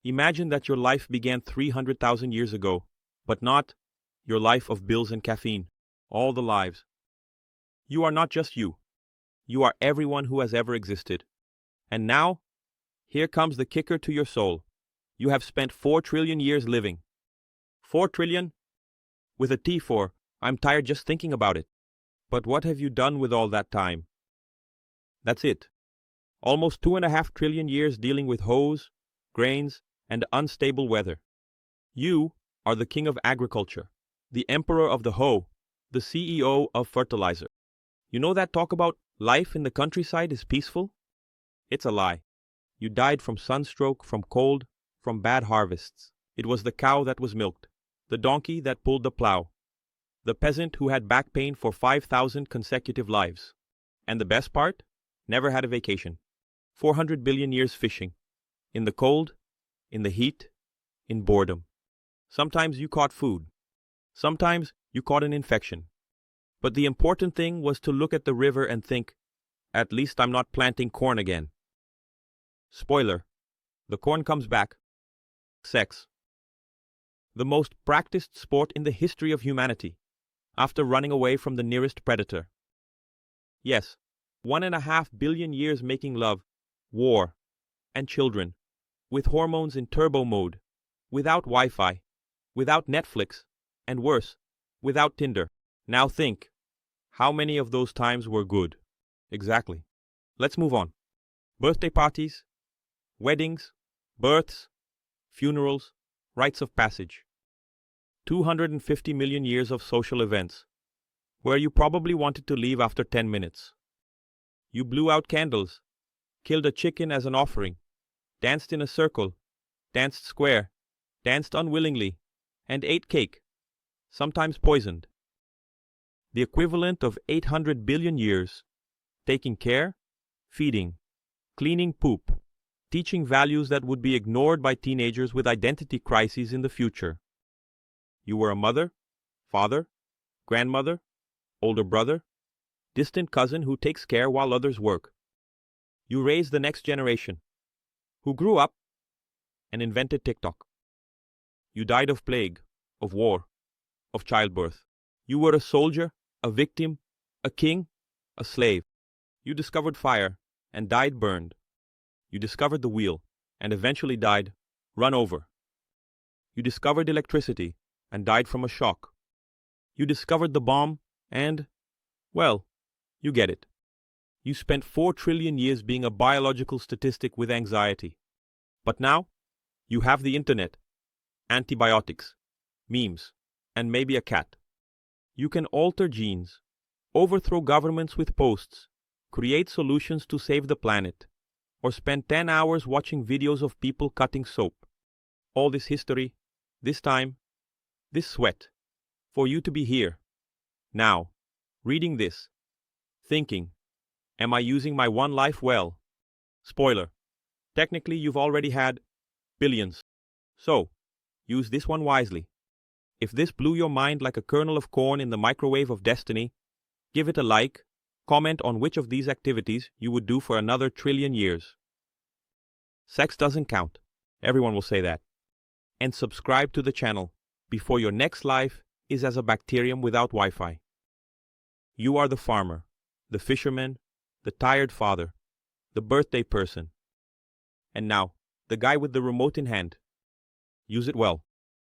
Imagine that your life began 300,000 years ago, but not your life of bills and caffeine. All the lives. You are not just you. You are everyone who has ever existed. And now, here comes the kicker to your soul. You have spent 4 trillion years living. 4 trillion? With a T for, I'm tired just thinking about it. But what have you done with all that time? That's it. Almost 2.5 trillion years dealing with hoes, grains, and unstable weather. You are the king of agriculture, the emperor of the hoe, the CEO of fertilizer. You know that talk about life in the countryside is peaceful? It's a lie. You died from sunstroke, from cold, from bad harvests. It was the cow that was milked, the donkey that pulled the plow, the peasant who had back pain for 5,000 consecutive lives. And the best part? Never had a vacation. 400 billion years fishing. In the cold, in the heat, in boredom. Sometimes you caught food. Sometimes you caught an infection. But the important thing was to look at the river and think, at least I'm not planting corn again. Spoiler, the corn comes back. Sex. The most practiced sport in the history of humanity, after running away from the nearest predator. Yes, 1.5 billion years making love, war, and children, with hormones in turbo mode, without Wi-Fi, without Netflix, and worse, without Tinder. Now think, how many of those times were good? Exactly. Let's move on. Birthday parties, weddings, births, funerals, rites of passage. 250 million years of social events, where you probably wanted to leave after 10 minutes. You blew out candles, killed a chicken as an offering, danced in a circle, danced square, danced unwillingly, and ate cake, sometimes poisoned. The equivalent of 800 billion years, taking care, feeding, cleaning poop, teaching values that would be ignored by teenagers with identity crises in the future. You were a mother, father, grandmother, older brother, distant cousin who takes care while others work. You raised the next generation, who grew up and invented TikTok. You died of plague, of war, of childbirth. You were a soldier, a victim, a king, a slave. You discovered fire and died burned. You discovered the wheel and eventually died run over. You discovered electricity and died from a shock. You discovered the bomb and, well, you get it. You spent 4 trillion years being a biological statistic with anxiety. But now, you have the internet, antibiotics, memes, and maybe a cat. You can alter genes, overthrow governments with posts, create solutions to save the planet, or spend 10 hours watching videos of people cutting soap. All this history, this time, this sweat, for you to be here, now, reading this, thinking, am I using my one life well? Spoiler, technically you've already had billions. So, use this one wisely. If this blew your mind like a kernel of corn in the microwave of destiny, give it a like, comment on which of these activities you would do for another trillion years. Sex doesn't count. Everyone will say that. And subscribe to the channel before your next life is as a bacterium without Wi-Fi. You are the farmer, the fisherman, the tired father, the birthday person. And now, the guy with the remote in hand. Use it well.